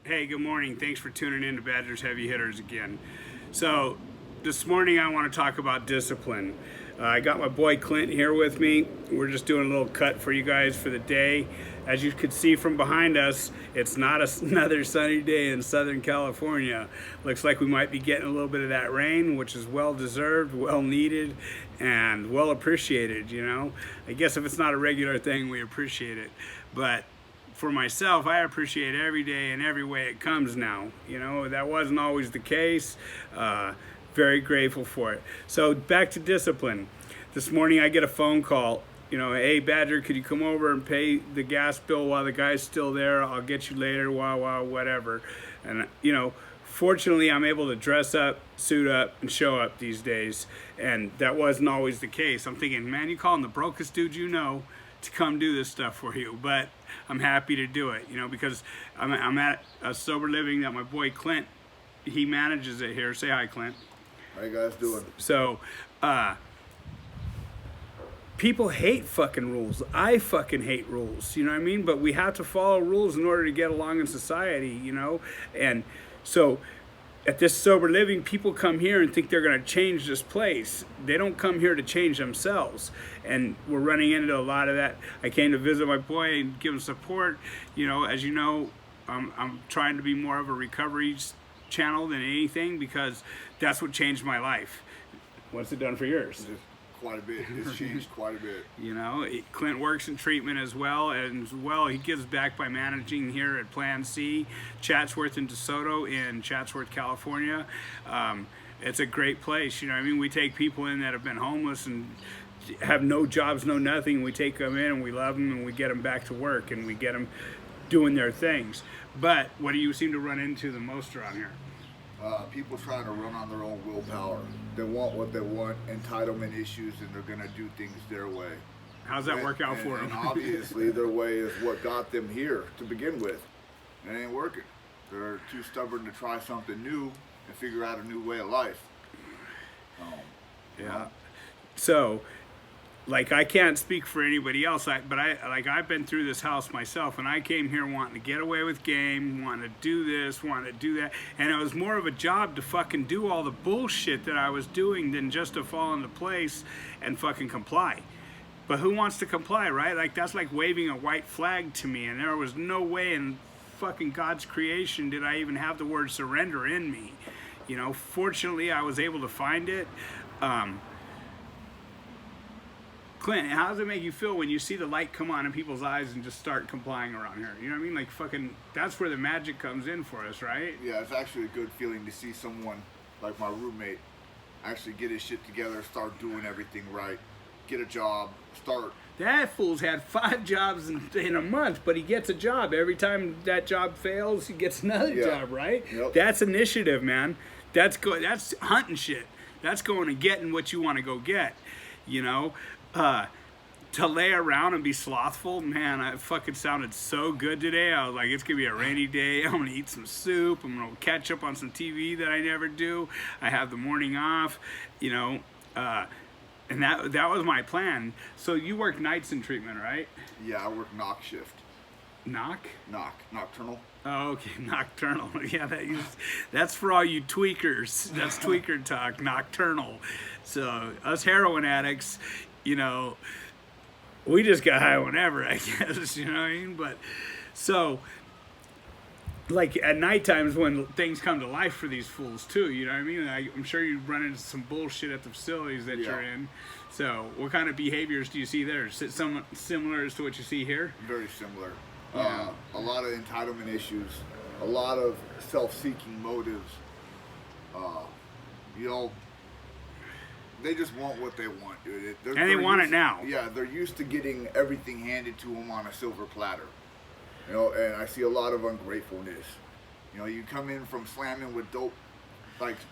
Hey, good morning. Thanks for tuning in to Badgers Heavy Hitters again. So, this morning I want to talk about discipline. I got my boy Clint here with me. We're just doing a little cut for you guys for the day. As you can see from behind us, it's not another sunny day in Southern California. Looks like we might be getting a little bit of that rain, which is well deserved, well needed, and well appreciated. I guess if it's not a regular thing, we appreciate it. But for myself, I appreciate every day and every way it comes now. That wasn't always the case. Very grateful for it. So back to discipline. This morning I get a phone call. Hey Badger, could you come over and pay the gas bill while the guy's still there? I'll get you later, whatever. And fortunately I'm able to dress up, suit up, and show up these days. And that wasn't always the case. I'm thinking, man, you calling the brokest dude you know to come do this stuff for you, but I'm happy to do it, because I'm at a sober living that my boy Clint, he manages it here. Say hi, Clint. How you guys doing? So, people hate fucking rules. I fucking hate rules, you know what I mean? But we have to follow rules in order to get along in society, and so at this sober living, people come here and think they're going to change this place. They don't come here to change themselves. And we're running into a lot of that. I came to visit my boy and give him support. As you know, I'm trying to be more of a recovery channel than anything, because that's what changed my life. What's it done for yours? Quite a bit. It's changed quite a bit. Clint works in treatment as well, and he gives back by managing here at Plan C, Chatsworth and DeSoto in Chatsworth, California. It's a great place. We take people in that have been homeless and have no jobs, no nothing. We take them in and we love them and we get them back to work and we get them doing their things. But what do you seem to run into the most around here? People trying to run on their own willpower. They want what they want, entitlement issues, and they're going to do things their way. How's that work out for them? And obviously, their way is what got them here to begin with. It ain't working. They're too stubborn to try something new and figure out a new way of life. Yeah. So, I can't speak for anybody else, but I've been through this house myself, and I came here wanting to get away with game, wanting to do this, wanting to do that, and it was more of a job to fucking do all the bullshit that I was doing than just to fall into place and fucking comply. But who wants to comply, right? That's like waving a white flag to me, and there was no way in fucking God's creation did I even have the word surrender in me. Fortunately, I was able to find it. Clint, how does it make you feel when you see the light come on in people's eyes and just start complying around here? You know what I mean? Fucking, that's where the magic comes in for us, right? Yeah, it's actually a good feeling to see someone like my roommate actually get his shit together, start doing everything right, get a job, start. That fool's had 5 jobs in a month, but he gets a job. Every time that job fails, he gets another job, right? Yep. That's initiative, man. That's hunting shit. That's going and getting what you want to go get, to lay around and be slothful, man, it fucking sounded so good today. I was like, it's gonna be a rainy day. I'm gonna eat some soup. I'm gonna catch up on some TV that I never do. I have the morning off, and that was my plan. So you work nights in treatment, right? Yeah, I work knock shift. Nocturnal. Oh, okay, nocturnal. Yeah, that's for all you tweakers. That's tweaker talk, nocturnal. So us heroin addicts, we just got high whenever, I guess, you know what I mean? But, so, at night times when things come to life for these fools, too, you know what I mean? I'm sure you run into some bullshit at the facilities that you're in. So, what kind of behaviors do you see there? Is it similar as to what you see here? Very similar. Yeah. A lot of entitlement issues, a lot of self-seeking motives. They just want what they want, dude. And they want it now. Yeah, they're used to getting everything handed to them on a silver platter. And I see a lot of ungratefulness. You come in from slamming with dope,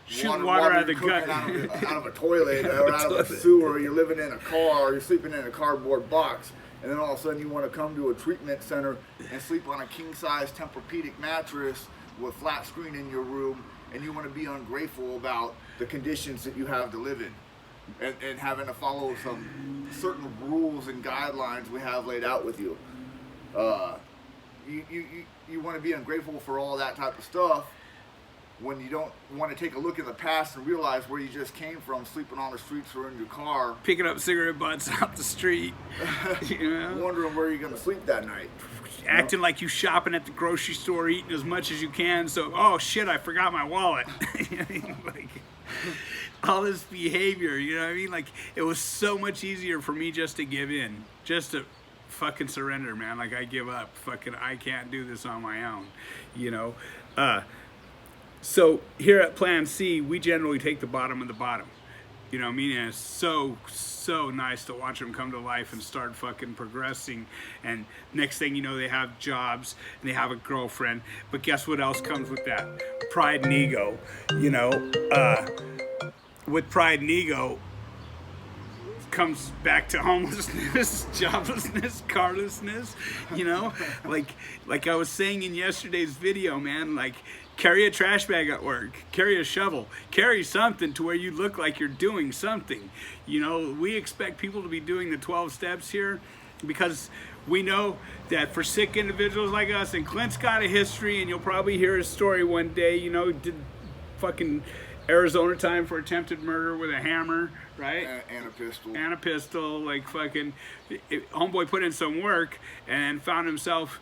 shooting water out of the gut, out of a toilet, or out of a sewer. You're living in a car, or you're sleeping in a cardboard box, and then all of a sudden you want to come to a treatment center and sleep on a king-size Tempur-Pedic mattress with flat screen in your room, and you want to be ungrateful about the conditions that you have to live in. And having to follow some certain rules and guidelines we have laid out with you. you want to be ungrateful for all that type of stuff when you don't want to take a look in the past and realize where you just came from, sleeping on the streets or in your car, Picking up cigarette butts out the street, you know? wondering where you're going to sleep that night. Acting like you shopping at the grocery store, eating as much as you can. So, oh shit, I forgot my wallet. Like, all this behavior, you know what I mean? Like, it was so much easier for me just to give in, just to fucking surrender, man. Like, I give up. Fucking, I can't do this on my own, you know? So here at Plan C, we generally take the bottom of the bottom. You know what I mean? And it's so nice to watch them come to life and start fucking progressing. And next thing you know, they have jobs and they have a girlfriend. But guess what else comes with that? Pride and ego. You know, with pride and ego comes back to homelessness, joblessness, carlessness. You know, like I was saying in yesterday's video, man. Like, carry a trash bag at work, carry a shovel, carry something to where you look like you're doing something. You know, we expect people to be doing the 12 steps here because we know that for sick individuals like us, and Clint's got a history, and you'll probably hear his story one day, you know, did fucking Arizona time for attempted murder with a hammer, right? And a pistol. And a pistol, like fucking, homeboy put in some work and found himself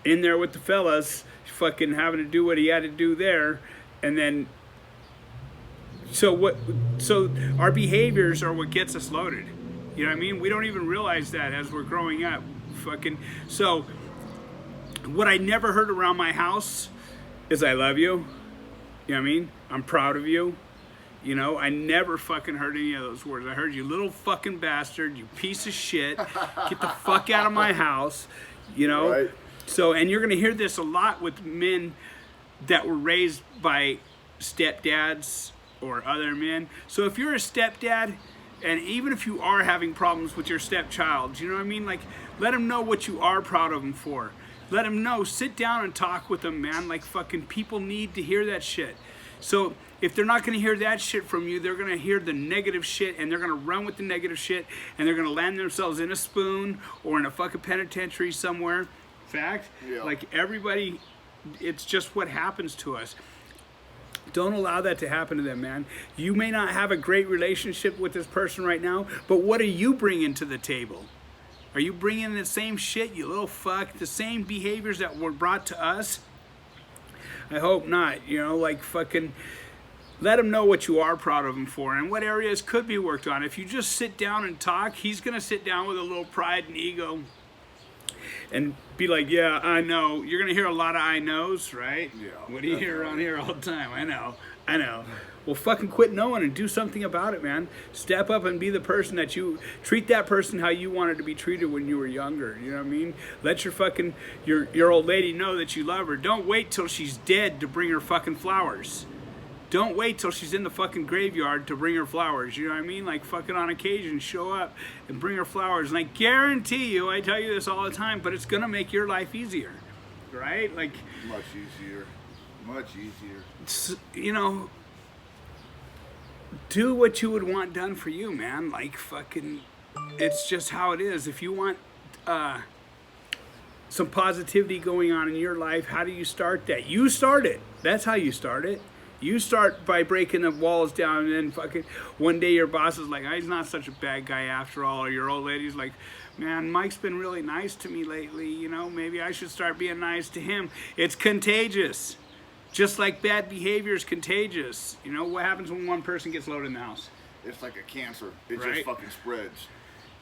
in there with the fellas, fucking having to do what he had to do there. And then so our behaviors are what gets us loaded. You know what I mean? We don't even realize that as we're growing up. Fucking, so what I never heard around my house is I love you. You know what I mean? I'm proud of you. You know, I never fucking heard any of those words. I heard, you little fucking bastard, you piece of shit, get the fuck out of my house. You know? Right. So, and you're going to hear this a lot with men that were raised by stepdads or other men. So if you're a stepdad, and even if you are having problems with your stepchild, you know what I mean? Like, let them know what you are proud of them for. Let them know. Sit down and talk with them, man. Like, fucking people need to hear that shit. So if they're not going to hear that shit from you, they're going to hear the negative shit, and they're going to run with the negative shit, and they're going to land themselves in a spoon or in a fucking penitentiary somewhere. Fact? Yeah. Like, everybody, it's just what happens to us. Don't allow that to happen to them, man. You may not have a great relationship with this person right now, but what are you bringing to the table? Are you bringing the same shit, you little fuck, the same behaviors that were brought to us? I hope not. You know, like, fucking let them know what you are proud of him for and what areas could be worked on. If you just sit down and talk, he's going to sit down with a little pride and ego and be like, yeah, I know. You're going to hear a lot of I knows, right? Yeah. What do you hear around here all the time? I know. Well, fucking quit knowing and do something about it, man. Step up and be the person that you, treat that person how you wanted to be treated when you were younger. You know what I mean? Let your fucking, your old lady know that you love her. Don't wait till she's dead to bring her fucking flowers. Don't wait till she's in the fucking graveyard to bring her flowers. You know what I mean? Like, fucking on occasion, show up and bring her flowers. And I guarantee you, I tell you this all the time, but it's going to make your life easier. Right? Like, Much easier. Much easier. You know, do what you would want done for you, man. Like, fucking, it's just how it is. If you want some positivity going on in your life, how do you start that? You start it. That's how you start it. You start by breaking the walls down, and then fucking one day your boss is like, oh, he's not such a bad guy after all. Or your old lady's like, man, Mike's been really nice to me lately. You know, maybe I should start being nice to him. It's contagious. Just like bad behavior is contagious. You know, what happens when one person gets loaded in the house? It's like a cancer. It Right. just fucking spreads.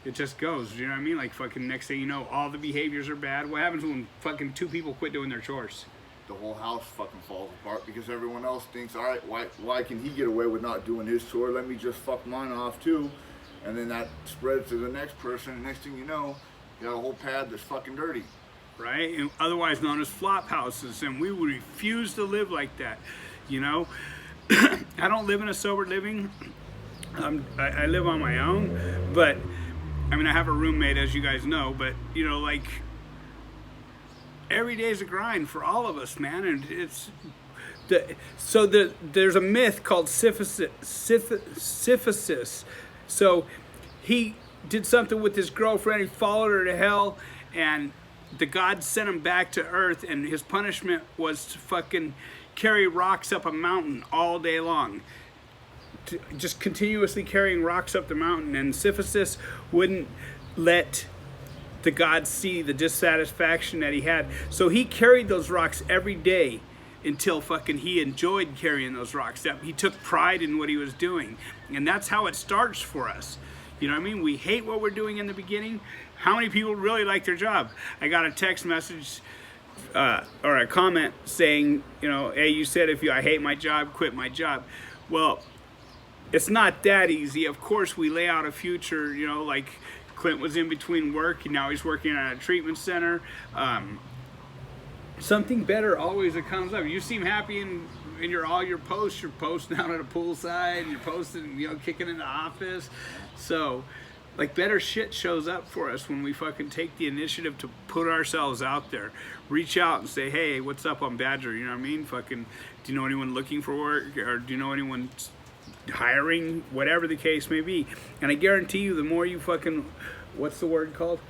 It just goes, you know what I mean? Like, fucking next thing you know, all the behaviors are bad. What happens when fucking two people quit doing their chores? The whole house fucking falls apart because everyone else thinks, all right, why can he get away with not doing his chore? Let me just fuck mine off too. And then that spreads to the next person. And next thing you know, you got a whole pad that's fucking dirty. Right? And otherwise known as flop houses. And we would refuse to live like that, you know? I don't live in a sober living. I live on my own. But, I mean, I have a roommate, as you guys know. But, you know, like, every day's a grind for all of us, man. And it's... there's a myth called Sisyphus. So he did something with his girlfriend. He followed her to hell, and the God sent him back to earth, and his punishment was to fucking carry rocks up a mountain all day long. Just continuously carrying rocks up the mountain, and Sisyphus wouldn't let the God see the dissatisfaction that he had. So he carried those rocks every day until fucking he enjoyed carrying those rocks. That he took pride in what he was doing. And that's how it starts for us. You know what I mean? We hate what we're doing in the beginning. How many people really like their job? I got a text message or a comment saying, you know, hey, you said if I hate my job, quit my job. Well, it's not that easy. Of course, we lay out a future, you know, like Clint was in between work, and now he's working at a treatment center. Something better always that comes up. You seem happy in all your posts. You're posting out at a poolside, you're posting, you know, kicking in the office. So, like, better shit shows up for us when we fucking take the initiative to put ourselves out there. Reach out and say, hey, what's up on Badger? You know what I mean? Fucking, do you know anyone looking for work? Or do you know anyone hiring? Whatever the case may be. And I guarantee you, the more you fucking, what's the word called?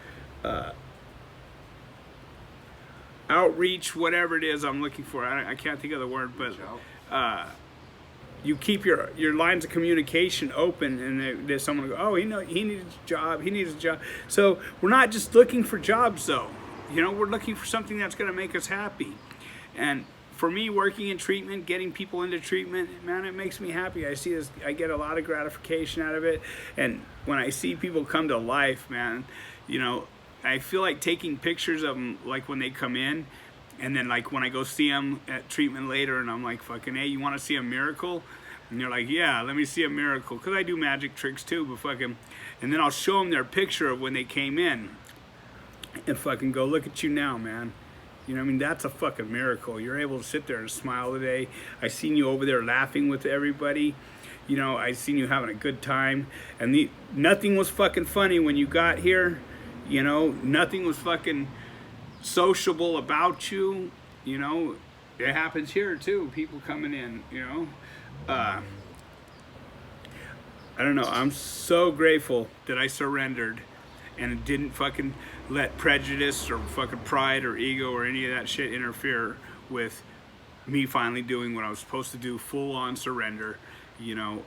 Outreach, whatever it is I'm looking for. I can't think of the word, but you keep your lines of communication open, and there's someone go, oh, he needs a job. So we're not just looking for jobs, though. You know, we're looking for something that's going to make us happy. And for me, working in treatment, getting people into treatment, man, it makes me happy. I get a lot of gratification out of it. And when I see people come to life, man, you know, I feel like taking pictures of them, like when they come in, and then like when I go see them at treatment later, and I'm like, fucking, hey, you want to see a miracle? And they're like, yeah, let me see a miracle, because I do magic tricks too, but fucking, and then I'll show them their picture of when they came in, and fucking go, look at you now, man. You know what I mean? That's a fucking miracle. You're able to sit there and smile today. I seen you over there laughing with everybody. You know, I seen you having a good time, and nothing was fucking funny when you got here. You know, nothing was fucking sociable about you. You know, it happens here too. People coming in, you know. I don't know. I'm so grateful that I surrendered and didn't fucking let prejudice or fucking pride or ego or any of that shit interfere with me finally doing what I was supposed to do, full on surrender, you know.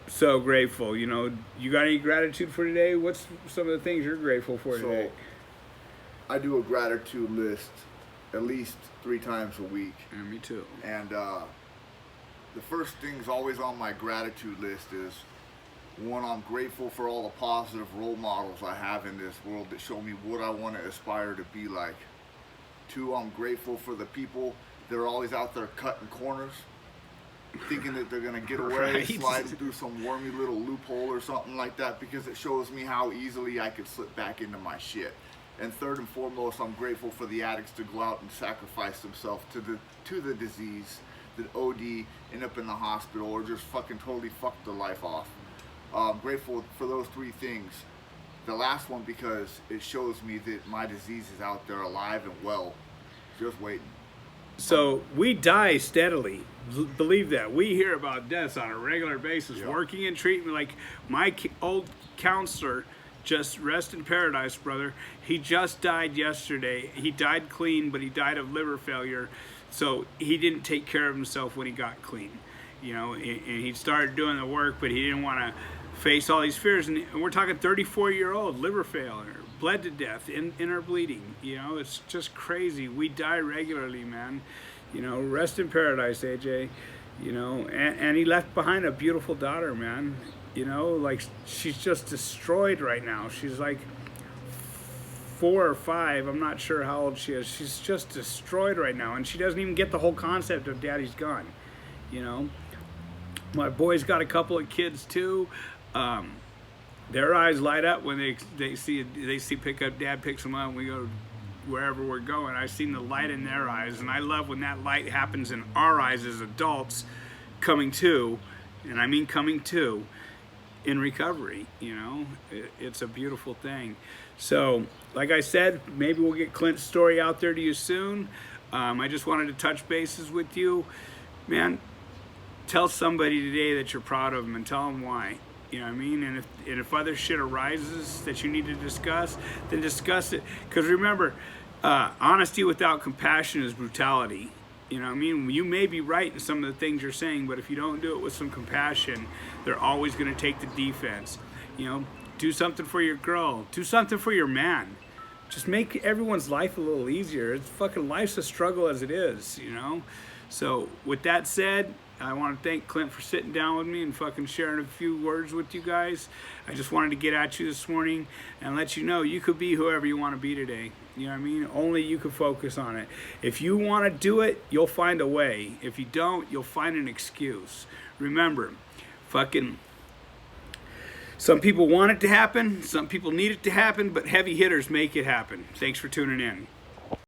So grateful. You know, you got any gratitude for today? What's some of the things you're grateful for today? I do a gratitude list at least 3 times a week. Yeah, me too. And the first things always on my gratitude list is, 1, I'm grateful for all the positive role models I have in this world that show me what I want to aspire to be like. 2, I'm grateful for the people that are always out there cutting corners, thinking that they're going to get away, Right. sliding through some wormy little loophole or something like that, because it shows me how easily I could slip back into my shit. And 3rd and foremost, I'm grateful for the addicts to go out and sacrifice themselves to the disease, that OD, end up in the hospital, or just fucking totally fuck their life off. I'm grateful for those 3 things. The last one because it shows me that my disease is out there alive and well, just waiting. So we die steadily. Believe that. We hear about deaths on a regular basis. Yeah. Working in treatment, like my old counselor, just rest in paradise, brother. He just died yesterday. He died clean, but he died of liver failure. So he didn't take care of himself when he got clean. You know, and he started doing the work, but he didn't want to face all these fears. And we're talking 34-year-old liver failure, bled to death, inner bleeding. You know, it's just crazy. We die regularly, man. You know, rest in paradise, AJ. You know, and he left behind a beautiful daughter, man. You know, like, she's just destroyed right now. She's like 4 or 5. I'm not sure how old she is. She's just destroyed right now, and she doesn't even get the whole concept of daddy's gone. You know, my boy's got a couple of kids too. Their eyes light up when they see dad picks them up, and we go wherever we're going. I've seen the light in their eyes, and I love when that light happens in our eyes as adults coming to, and I mean coming to, in recovery. You know, it's a beautiful thing. So, like I said, maybe we'll get Clint's story out there to you soon. I just wanted to touch bases with you. Man, tell somebody today that you're proud of them, and tell them why. You know what I mean? And if other shit arises that you need to discuss, then discuss it. Because remember, honesty without compassion is brutality. You know what I mean? You may be right in some of the things you're saying, but if you don't do it with some compassion, they're always going to take the defense. You know, do something for your girl. Do something for your man. Just make everyone's life a little easier. It's fucking life's a struggle as it is, you know? So with that said, I want to thank Clint for sitting down with me and fucking sharing a few words with you guys. I just wanted to get at you this morning and let you know you could be whoever you want to be today. You know what I mean? Only you can focus on it. If you want to do it, you'll find a way. If you don't, you'll find an excuse. Remember, fucking, some people want it to happen, some people need it to happen, but heavy hitters make it happen. Thanks for tuning in.